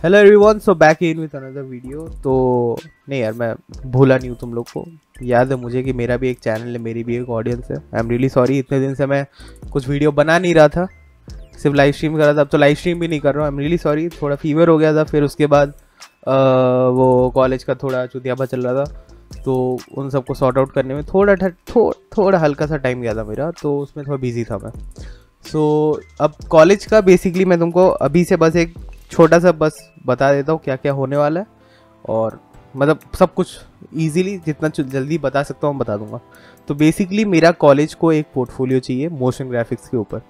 Hello everyone, so back in with another video. तो नहीं यार, मैं भूला नहीं हूँ। तुम लोग को याद है मुझे कि मेरा भी एक चैनल है, मेरी भी एक ऑडियंस है। आई एम रियली सॉरी, इतने दिन से मैं कुछ वीडियो बना नहीं रहा था, सिर्फ लाइव स्ट्रीम कर रहा था। अब तो लाइव स्ट्रीम भी नहीं कर रहा हूँ। आई एम रियली सॉरी, थोड़ा फीवर हो गया था, फिर उसके बाद वो कॉलेज का थोड़ा चुतियापा चल रहा था, तो उन सबको सॉर्ट आउट करने में थोड़ा हल्का सा टाइम गया था मेरा, तो उसमें थोड़ा बिजी था मैं। सो अब कॉलेज का बेसिकली मैं तुमको अभी से बस एक छोटा सा बस बता देता हूँ क्या क्या होने वाला है, और मतलब सब कुछ इजीली जितना जल्दी बता सकता हूँ बता दूंगा। तो बेसिकली मेरा कॉलेज को एक पोर्टफोलियो चाहिए मोशन ग्राफिक्स के ऊपर,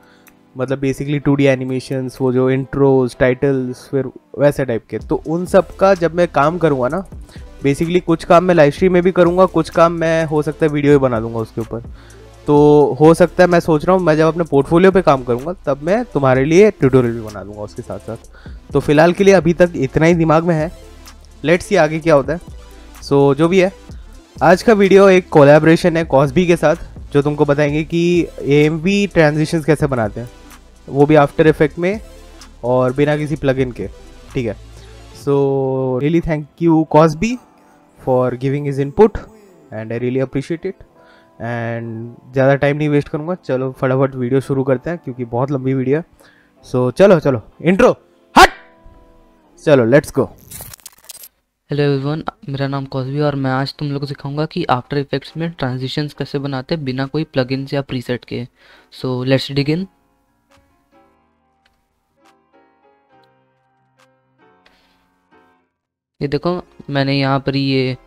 मतलब बेसिकली 2D एनिमेशंस, वो जो इंट्रोज टाइटल्स, फिर वैसे टाइप के। तो उन सब का जब मैं काम करूँगा ना, बेसिकली कुछ काम मैं लाइव स्ट्रीम में भी करूँगा, कुछ काम मैं हो सकता है वीडियो ही बना दूंगा उसके ऊपर। तो हो सकता है, मैं सोच रहा हूँ मैं जब अपने पोर्टफोलियो पे काम करूँगा तब मैं तुम्हारे लिए ट्यूटोरियल भी बना दूंगा उसके साथ साथ। तो फिलहाल के लिए अभी तक इतना ही दिमाग में है, लेट्स सी आगे क्या होता है। सो जो भी है, आज का वीडियो एक कोलैबोरेशन है कॉस्बी के साथ, जो तुमको बताएंगे कि AMV ट्रांजिशंस कैसे बनाते हैं, वो भी आफ्टर इफेक्ट में और बिना किसी प्लगइन के। ठीक है, so really thank you Cosby for giving his input and I really appreciate it. And ज़्यादा टाइम नहीं वेस्ट करूँगा, चलो फटाफट वीडियो शुरू करते हैं क्योंकि बहुत लंबी वीडियो है। सो चलो इंट्रो हट, चलो लेट्स गो। हेलो एवरीवन, मेरा नाम कॉस्बी और मैं आज तुम लोगों को सिखाऊंगा कि आफ्टर इफेक्ट्स में ट्रांजिशंस कैसे बनाते हैं बिना कोई प्लगइन्स या प्रीसेट के। So let's dig in. ये देखो, मैंने यहाँ पर ये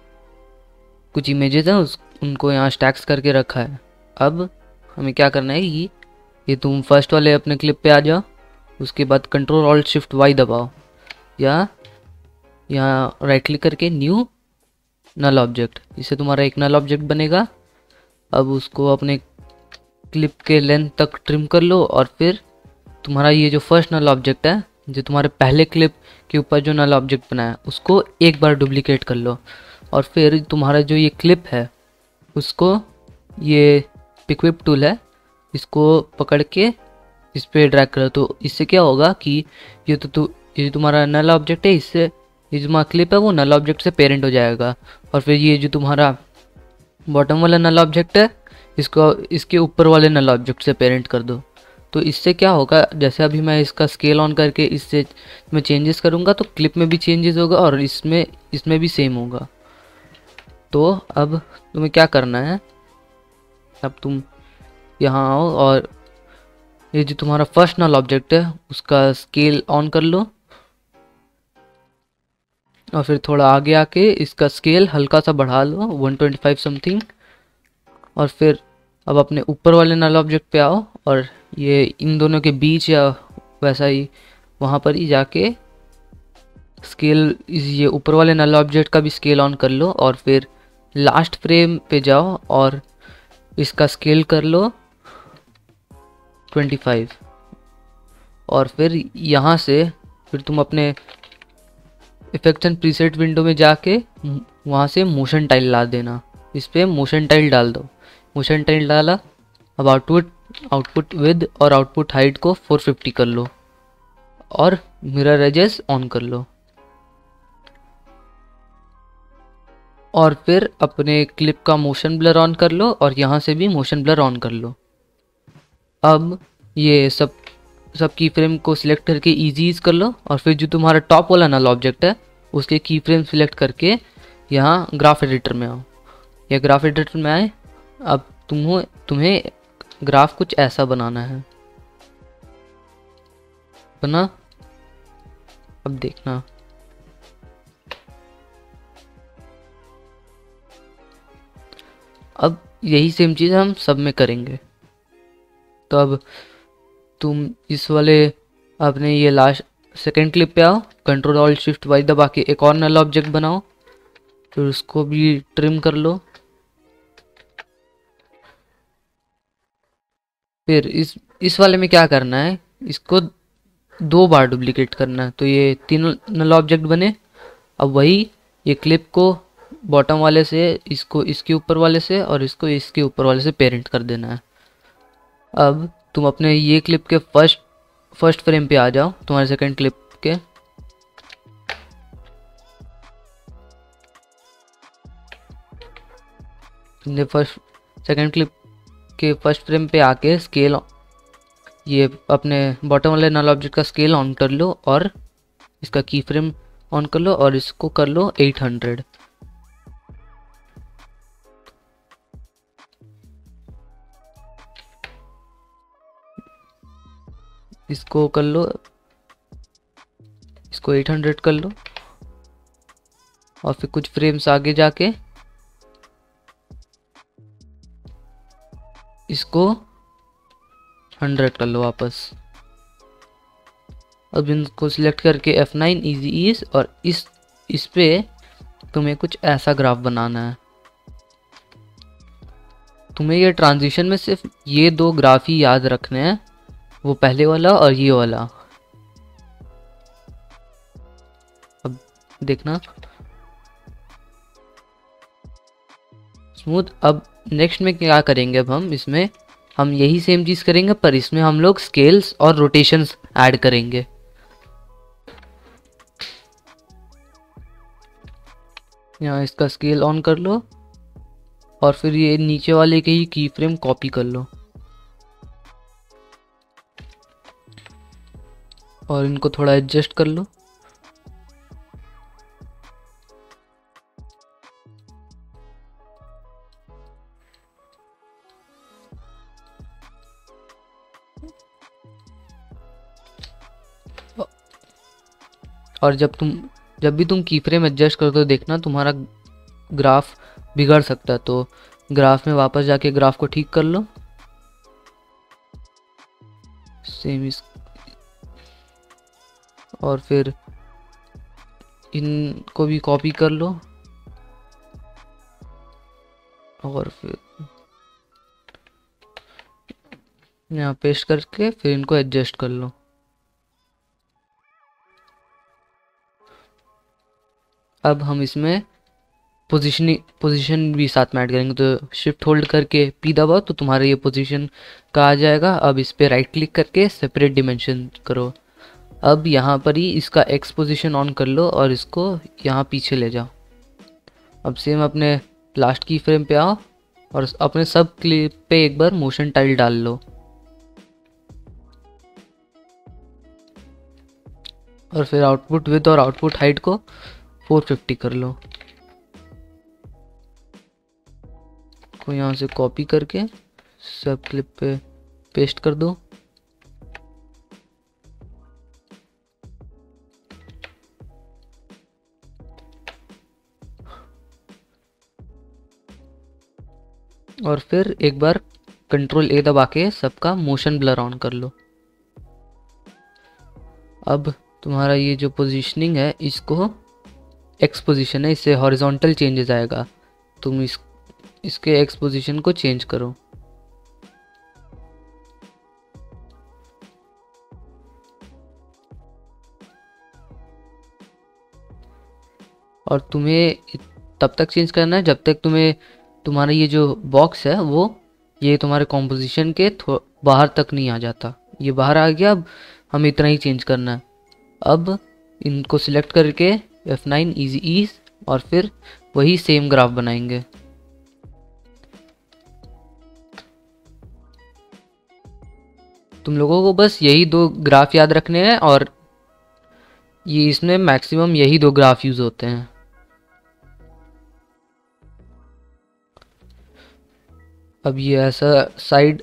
कुछ इमेजेस हैं उनको यहाँ स्टैक्स करके रखा है। अब हमें क्या करना है कि ये तुम फर्स्ट वाले अपने क्लिप पे आ जाओ, उसके बाद Ctrl+Alt+Shift+Y दबाओ, या यहाँ राइट क्लिक करके न्यू नल ऑब्जेक्ट, इससे तुम्हारा एक नल ऑब्जेक्ट बनेगा। अब उसको अपने क्लिप के लेंथ तक ट्रिम कर लो और फिर तुम्हारा ये जो फर्स्ट नल ऑब्जेक्ट है, जो तुम्हारे पहले क्लिप के ऊपर जो नल ऑब्जेक्ट बनाया, उसको एक बार डुप्लीकेट कर लो। और फिर तुम्हारा जो ये क्लिप है उसको, ये पिकविप टूल है, इसको पकड़ के इस पर ड्रैग करो। तो इससे क्या होगा कि ये तुम्हारा नल ऑब्जेक्ट है, इससे ये जो तुम्हारा क्लिप है वो नल ऑब्जेक्ट से पेरेंट हो जाएगा। और फिर ये जो तुम्हारा बॉटम वाला नल ऑब्जेक्ट है, इसको इसके ऊपर वाले नल ऑब्जेक्ट से पेरेंट कर दो। तो इससे क्या होगा, जैसे अभी मैं इसका स्केल ऑन करके इससे मैं चेंजेस करूँगा तो क्लिप में भी चेंजेस होगा और इसमें भी सेम होगा। तो अब तुम्हें क्या करना है, अब तुम यहाँ आओ और ये जो तुम्हारा फर्स्ट नल ऑब्जेक्ट है उसका स्केल ऑन कर लो, और फिर थोड़ा आगे आके इसका स्केल हल्का सा बढ़ा लो 125 समथिंग। और फिर अब अपने ऊपर वाले नल ऑब्जेक्ट पे आओ और ये इन दोनों के बीच या वैसा ही वहाँ पर ही जाके स्केल, ये ऊपर वाले नल ऑब्जेक्ट का भी स्केल ऑन कर लो। और फिर लास्ट फ्रेम पे जाओ और इसका स्केल कर लो 25। और फिर यहाँ से फिर तुम अपने इफेक्ट्स एंड प्रीसेट विंडो में जाके वहाँ से मोशन टाइल ला देना, इस पर मोशन टाइल डाल दो। मोशन टाइल डाला, अब आउटपुट विद और आउटपुट हाइट को 450 कर लो और मिरर एजेस ऑन कर लो। और फिर अपने क्लिप का मोशन ब्लर ऑन कर लो और यहाँ से भी मोशन ब्लर ऑन कर लो। अब ये सब की फ्रेम को सिलेक्ट करके ईजीज कर लो और फिर जो तुम्हारा टॉप वाला नल ऑब्जेक्ट है उसके की फ्रेम सिलेक्ट करके यहाँ ग्राफ एडिटर में आओ। या ग्राफ एडिटर में आए, अब तुम्हें ग्राफ कुछ ऐसा बनाना है, बना। अब देखना, अब यही सेम चीज़ हम सब में करेंगे। तो अब तुम इस वाले अपने ये लास्ट सेकेंड क्लिप पे आओ, Ctrl+Alt+Shift+Y दबा के एक और नल ऑब्जेक्ट बनाओ, फिर उसको भी ट्रिम कर लो। फिर इस वाले में क्या करना है, इसको 2 बार डुप्लीकेट करना है, तो ये 3 नल ऑब्जेक्ट बने। अब वही ये क्लिप को बॉटम वाले से इसको इसके ऊपर वाले से और इसको इसके ऊपर वाले से पेरेंट कर देना है। अब तुम अपने ये क्लिप के फर्स्ट फ्रेम पे आ जाओ, तुम्हारे सेकंड क्लिप के, तुमने फर्स्ट सेकंड क्लिप के फर्स्ट फ्रेम पे आके स्केल, ये अपने बॉटम वाले नल ऑब्जेक्ट का स्केल ऑन कर लो और इसका की फ्रेम ऑन कर लो और इसको कर लो 800। इसको कर लो, इसको 800 कर लो और फिर कुछ फ्रेम्स आगे जाके इसको 100 कर लो वापस। अब इनको सिलेक्ट करके F9 इजी ईज और इस पे तुम्हें कुछ ऐसा ग्राफ बनाना है। तुम्हें ये ट्रांजिशन में सिर्फ ये दो ग्राफ ही याद रखने हैं, वो पहले वाला और ये वाला। अब देखना स्मूथ। अब नेक्स्ट में क्या करेंगे, अब हम यही सेम चीज़ करेंगे, पर इसमें हम लोग स्केल्स और रोटेशंस ऐड करेंगे। यहाँ इसका स्केल ऑन कर लो और फिर ये नीचे वाले के ही की फ्रेम कॉपी कर लो और इनको थोड़ा एडजस्ट कर लो। और जब भी तुम की फ्रेम एडजस्ट करते हो देखना तुम्हारा ग्राफ बिगड़ सकता है, तो ग्राफ में वापस जाके ग्राफ को ठीक कर लो। सेम और फिर इनको भी कॉपी कर लो और फिर यहाँ पेस्ट करके फिर इनको एडजस्ट कर लो। अब हम इसमें पोजीशन भी साथ में ऐड करेंगे, तो शिफ्ट होल्ड करके पी दबाओ तो तुम्हारा ये पोजीशन का आ जाएगा। अब इस पे राइट क्लिक करके सेपरेट डिमेंशन करो। अब यहाँ पर ही इसका एक्स पोजीशन ऑन कर लो और इसको यहाँ पीछे ले जाओ। अब सेम अपने लास्ट की फ्रेम पे आओ और अपने सब क्लिप पे एक बार मोशन टाइल डाल लो और फिर आउटपुट विड्थ और आउटपुट हाइट को 450 कर लो। को यहाँ से कॉपी करके सब क्लिप पे पेस्ट कर दो। और फिर एक बार कंट्रोल ए दबा के सबका मोशन ब्लर ऑन कर लो। अब तुम्हारा ये जो पोजीशनिंग है इसको एक्स पोजीशन है, इससे हॉरिजॉन्टल चेंजेस आएगा। तुम इसके एक्स पोजीशन को चेंज करो। और तुम्हें तब तक चेंज करना है जब तक तुम्हारा ये जो बॉक्स है वो ये तुम्हारे कॉम्पोजिशन के बाहर तक नहीं आ जाता। ये बाहर आ गया, अब हमें इतना ही चेंज करना है। अब इनको सिलेक्ट करके F9 इजी ईज और फिर वही सेम ग्राफ बनाएंगे। तुम लोगों को बस यही दो ग्राफ याद रखने हैं और ये इसमें मैक्सिमम यही दो ग्राफ यूज होते हैं। अब ये ऐसा साइड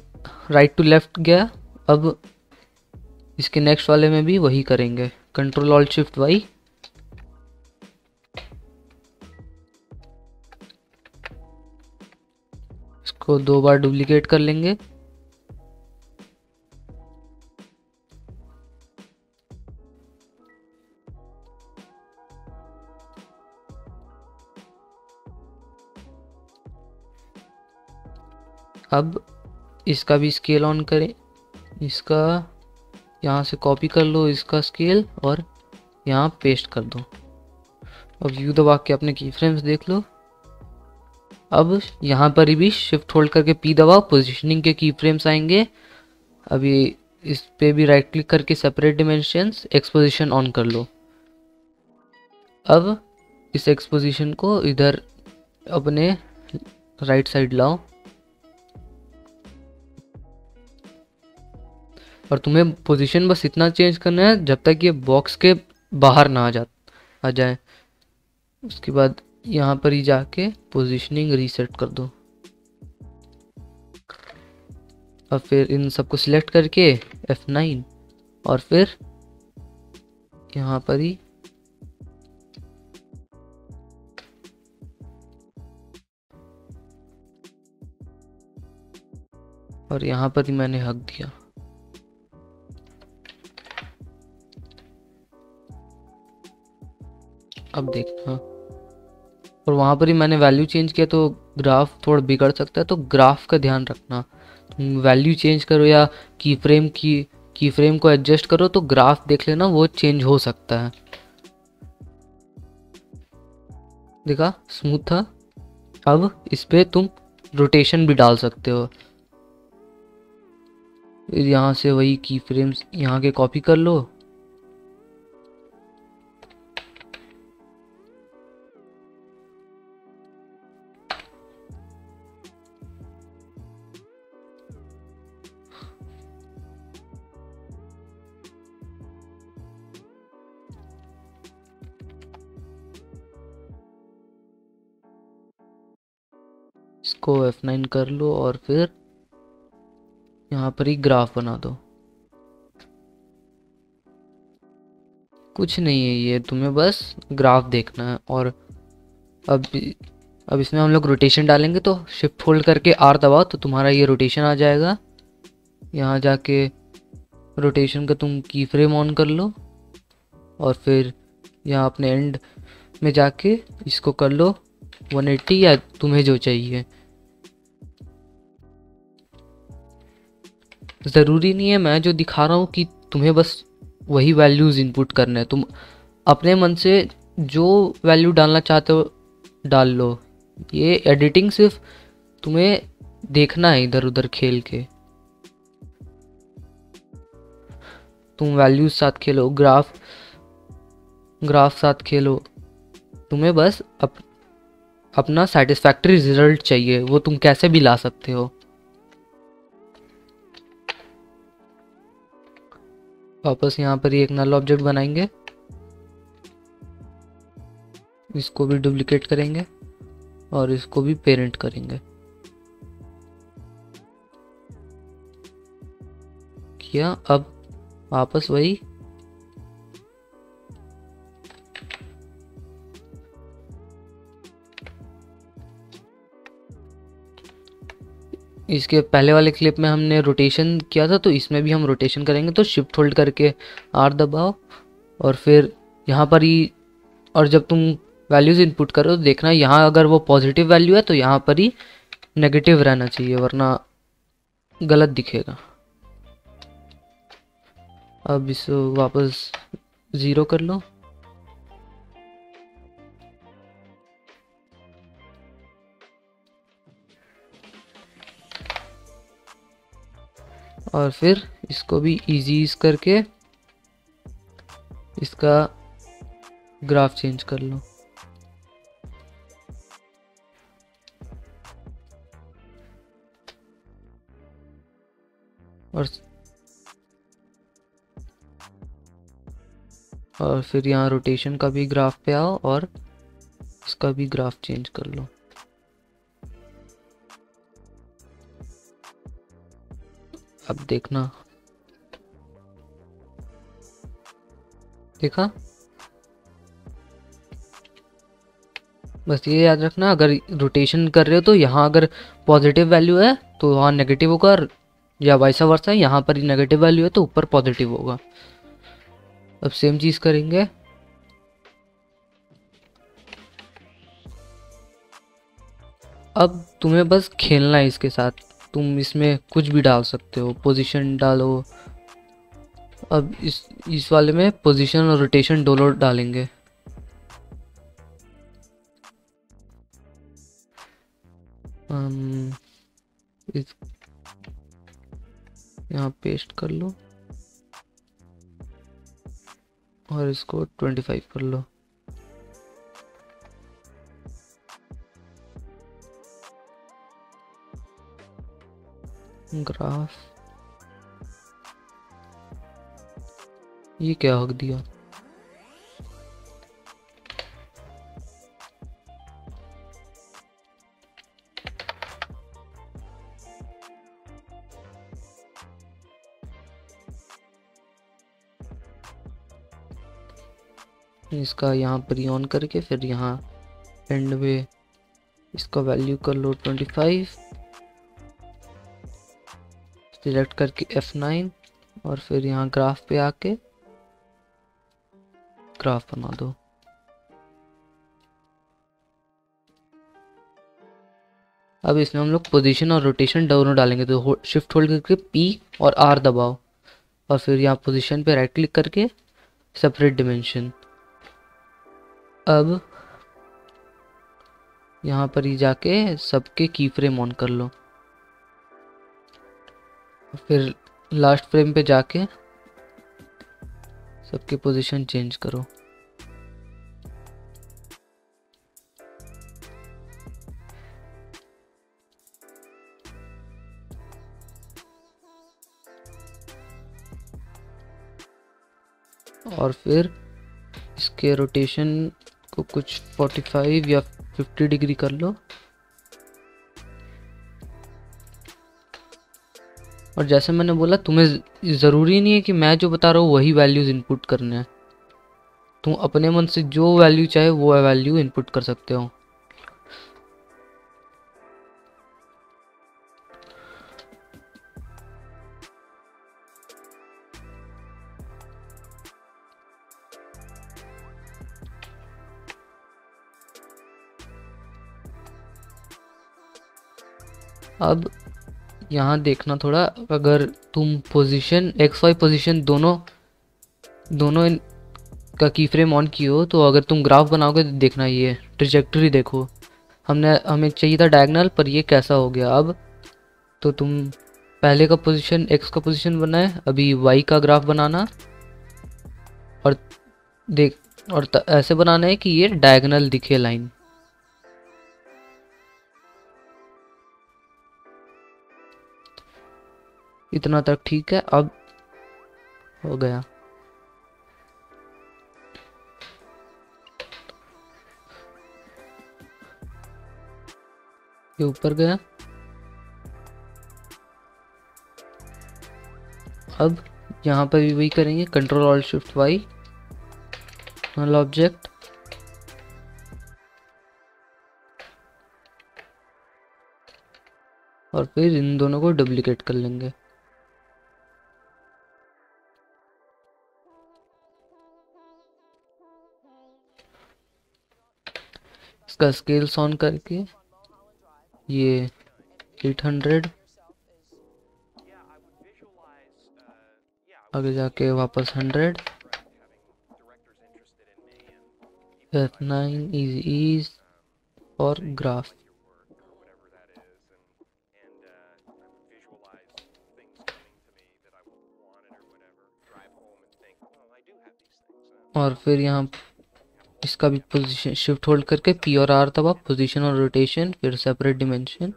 राइट टू लेफ्ट गया। अब इसके नेक्स्ट वाले में भी वही करेंगे, कंट्रोल ऑल्ट शिफ्ट वाई। इसको 2 बार डुप्लीकेट कर लेंगे। अब इसका भी स्केल ऑन करें, इसका यहाँ से कॉपी कर लो इसका स्केल और यहाँ पेस्ट कर दो। अब व्यू दबा के अपने की फ्रेम्स देख लो। अब यहाँ पर भी शिफ्ट होल्ड करके पी दबाओ, पोजीशनिंग के की फ्रेम्स आएंगे। अभी इस पे भी राइट क्लिक करके सेपरेट डिमेंशंस एक्सपोजिशन ऑन कर लो। अब इस एक्सपोजिशन को इधर अपने राइट साइड लाओ, और तुम्हें पोजीशन बस इतना चेंज करना है जब तक ये बॉक्स के बाहर ना आ जाए। उसके बाद यहाँ पर ही जाके पोजीशनिंग रीसेट कर दो, और फिर इन सबको सिलेक्ट करके F9, और फिर यहाँ पर ही और यहाँ पर ही मैंने हक दिया। अब देखना, और वहाँ पर ही मैंने वैल्यू चेंज किया तो ग्राफ थोड़ा बिगड़ सकता है, तो ग्राफ का ध्यान रखना। तुम वैल्यू चेंज करो या की फ्रेम को एडजस्ट करो तो ग्राफ देख लेना, वो चेंज हो सकता है। देखा, स्मूथ था। अब इस पे तुम रोटेशन भी डाल सकते हो। यहाँ से वही की फ्रेम्स यहाँ के कॉपी कर लो, इसको F9 कर लो, और फिर यहाँ पर ही ग्राफ बना दो। कुछ नहीं है ये, तुम्हें बस ग्राफ देखना है। और अब अब इसमें हम लोग रोटेशन डालेंगे, तो शिफ्ट होल्ड करके R दबाओ तो तुम्हारा ये रोटेशन आ जाएगा। यहाँ जाके रोटेशन का तुम की फ्रेम ऑन कर लो, और फिर यहाँ अपने एंड में जाके इसको कर लो 180 या तुम्हें जो चाहिए। ज़रूरी नहीं है मैं जो दिखा रहा हूँ कि तुम्हें बस वही वैल्यूज़ इनपुट करने हैं। तुम अपने मन से जो वैल्यू डालना चाहते हो डाल लो। ये एडिटिंग सिर्फ तुम्हें देखना है इधर उधर खेल के। तुम वैल्यूज साथ खेलो, ग्राफ साथ खेलो, तुम्हें बस अपना सेटिस्फैक्टरी रिजल्ट चाहिए, वो तुम कैसे भी ला सकते हो। वापस यहाँ पर एक नल ऑब्जेक्ट बनाएंगे, इसको भी डुप्लीकेट करेंगे और इसको भी पेरेंट करेंगे। किया, अब वापस वही इसके पहले वाले क्लिप में हमने रोटेशन किया था, तो इसमें भी हम रोटेशन करेंगे। तो शिफ्ट होल्ड करके R दबाओ, और फिर यहाँ पर ही, और जब तुम वैल्यूज इनपुट करो तो देखना यहाँ अगर वो पॉजिटिव वैल्यू है तो यहाँ पर ही नेगेटिव रहना चाहिए, वरना गलत दिखेगा। अब इसे वापस 0 कर लो, और फिर इसको भी इजीज करके इसका ग्राफ चेंज कर लो। और फिर यहाँ रोटेशन का भी ग्राफ पे आओ और इसका भी ग्राफ चेंज कर लो। अब देखना, देखा। बस ये याद रखना, अगर रोटेशन कर रहे हो तो यहाँ अगर पॉजिटिव वैल्यू है तो वहाँ नेगेटिव होगा, या वाइसा वर्सा, यहाँ पर ही नेगेटिव वैल्यू है तो ऊपर पॉजिटिव होगा। अब सेम चीज़ करेंगे। अब तुम्हें बस खेलना है इसके साथ, तुम इसमें कुछ भी डाल सकते हो, पोजीशन डालो। अब इस वाले में पोजीशन और रोटेशन दोनों डालेंगे। यहाँ पेस्ट कर लो और इसको 25 कर लो। ग्राफ, ये क्या हक दिया? इसका यहाँ पर ही ऑन करके फिर यहाँ एंड में इसका वैल्यू कर लो 25, सिलेक्ट करके F9 और फिर यहाँ ग्राफ पे आके ग्राफ बना दो। अब इसमें हम लोग पोजीशन और रोटेशन दोनों डालेंगे, तो शिफ्ट होल्ड करके P और R दबाओ और फिर यहाँ पोजीशन पे राइट क्लिक करके सेपरेट डिमेंशन। अब यहाँ पर ही जाके सबके की फ्रेम ऑन कर लो, फिर लास्ट फ्रेम पे जाके सबके पोजीशन चेंज करो। और फिर इसके रोटेशन को कुछ 45 या 50 डिग्री कर लो। और जैसे मैंने बोला, तुम्हें ज़रूरी नहीं है कि मैं जो बता रहा हूँ वही वैल्यूज़ इनपुट करने हैं। तुम अपने मन से जो वैल्यू चाहे वो वैल्यू इनपुट कर सकते हो। अब यहाँ देखना थोड़ा, अगर तुम पोजीशन एक्स वाई पोजीशन दोनों का की फ्रेम ऑन की हो, तो अगर तुम ग्राफ बनाओगे तो देखना ये ट्रिजेक्टरी देखो। हमें चाहिए था डायगोनल, पर ये कैसा हो गया। अब तो तुम पहले का पोजीशन एक्स का पोजीशन बनाए, अभी वाई का ग्राफ बनाना और देख, और ऐसे बनाना है कि ये डायगोनल दिखे लाइन। इतना तक ठीक है। अब हो गया। ये ऊपर गया। अब यहाँ पर भी वही करेंगे, control alt shift Y, null object, और फिर इन दोनों को डुप्लीकेट कर लेंगे। इसका स्केल्स ऑन करके ये 800, आगे जाके वापस 100, F9 इज और ग्राफ। और फिर यहाँ इसका भी पोजीशन शिफ्ट होल्ड करके P और R दबा, पोजीशन और रोटेशन, फिर सेपरेट डिमेंशन,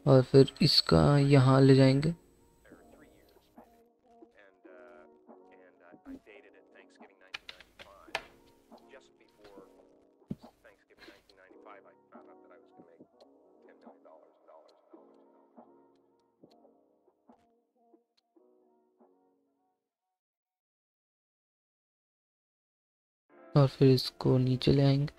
और फिर इसका यहाँ ले जाएंगे। और फिर इसको नीचे ले आएंगे।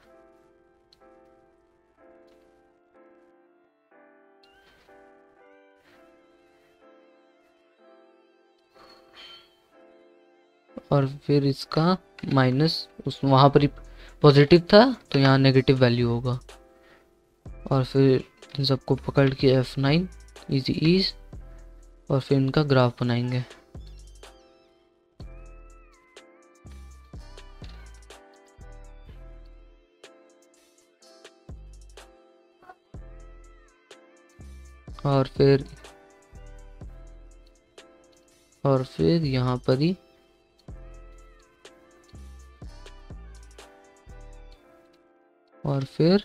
और फिर इसका माइनस, उस वहाँ पर ही पॉजिटिव था तो यहाँ नेगेटिव वैल्यू होगा। और फिर इन सबको पकड़ के F9 इजी ईज, और फिर इनका ग्राफ बनाएंगे। और फिर यहाँ पर ही और फिर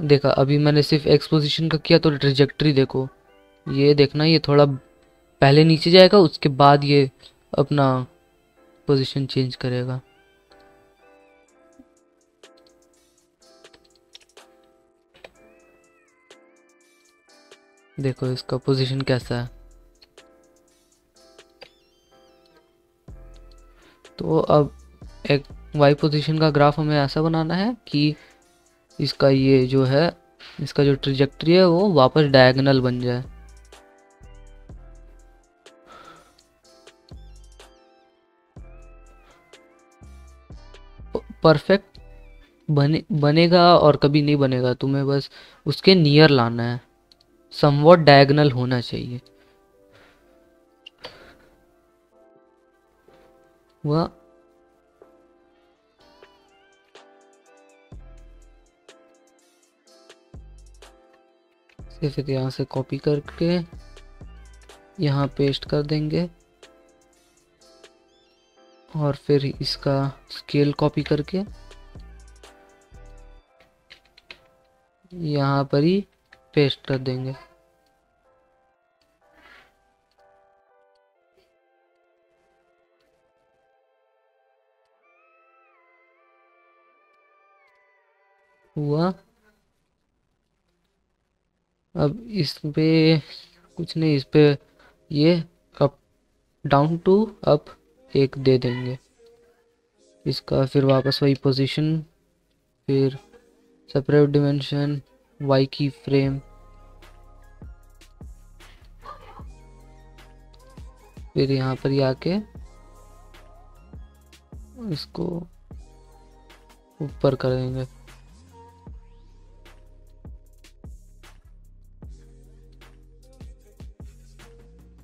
देखा, अभी मैंने सिर्फ एक्स पोजीशन का किया तो ट्रेजेक्ट्री देखो, ये देखना, ये थोड़ा पहले नीचे जाएगा, उसके बाद ये अपना पोजीशन चेंज करेगा। देखो इसका पोजीशन कैसा है। तो अब एक वाई पोजीशन का ग्राफ हमें ऐसा बनाना है कि इसका ये जो है, इसका जो ट्रेजेक्ट्री है वो वापस डायगोनल बन जाए। परफेक्ट बनेगा और कभी नहीं बनेगा, तुम्हें बस उसके नियर लाना है, समवॉट डायगोनल होना चाहिए। वह फिर यहाँ से कॉपी करके यहाँ पेस्ट कर देंगे, और फिर इसका स्केल कॉपी करके यहाँ पर ही पेस्ट कर देंगे। हुआ। अब इस पे कुछ नहीं, इस पे ये अप डाउन टू अप एक दे देंगे, इसका फिर वापस वही पोजीशन, फिर सेपरेट डिमेंशन, वाई की फ्रेम, फिर यहाँ पर ही आके इसको ऊपर करेंगे।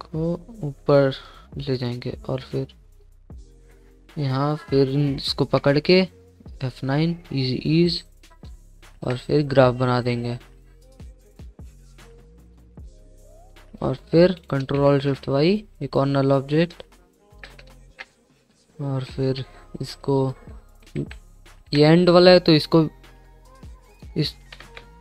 को ऊपर ले जाएंगे और फिर यहाँ फिर इसको पकड़ के F9 इजी ईज और फिर ग्राफ बना देंगे, और फिर कंट्रोल शिफ्ट वाई एक और नल ऑब्जेक्ट, और फिर इसको, ये एंड वाला है तो इसको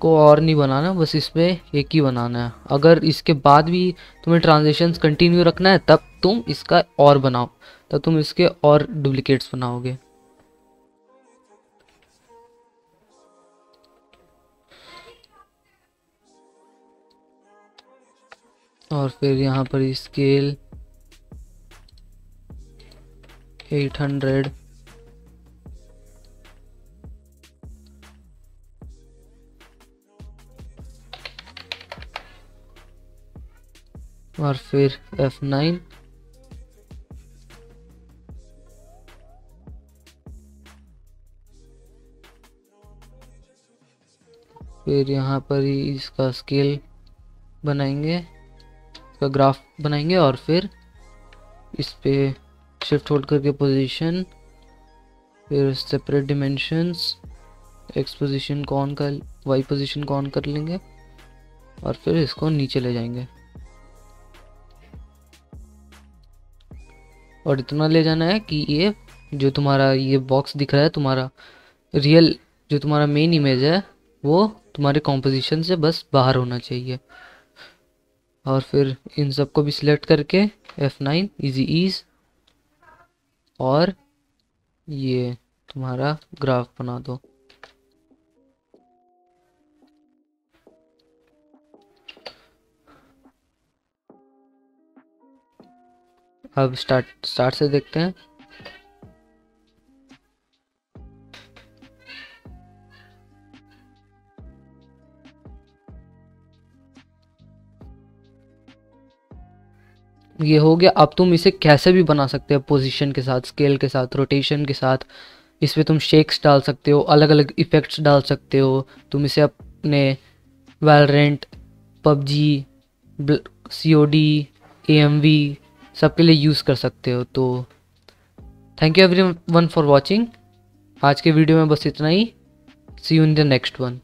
और नहीं बनाना, बस इसमें एक ही बनाना है। अगर इसके बाद भी तुम्हें ट्रांजिशंस कंटिन्यू रखना है तब तुम इसका और बनाओ, तब तुम इसके और डुप्लीकेट्स बनाओगे। और फिर यहाँ पर स्केल 800, और फिर F9, फिर यहाँ पर ही इसका स्केल बनाएंगे, इसका ग्राफ बनाएंगे, और फिर इस पे शिफ्ट होल्ड करके पोजीशन, फिर सेपरेट डिमेंशंस, एक्स पोजीशन को ऑन कर, वाई पोजीशन को ऑन कर लेंगे, और फिर इसको नीचे ले जाएंगे, और इतना ले जाना है कि ये जो तुम्हारा ये बॉक्स दिख रहा है, तुम्हारा रियल जो तुम्हारा मेन इमेज है वो तुम्हारे कॉम्पोजिशन से बस बाहर होना चाहिए। और फिर इन सबको भी सिलेक्ट करके F9 इजी ईज, और ये तुम्हारा ग्राफ बना दो। अब स्टार्ट से देखते हैं। ये हो गया। अब तुम इसे कैसे भी बना सकते हो, पोजीशन के साथ, स्केल के साथ, रोटेशन के साथ। इसमें तुम शेक्स डाल सकते हो, अलग अलग इफ़ेक्ट्स डाल सकते हो। तुम इसे अपने वैलोरेंट, पबजी, COD, AMV सबके लिए यूज़ कर सकते हो। तो thank you everyone for watching. आज के वीडियो में बस इतना ही। See you in the next one.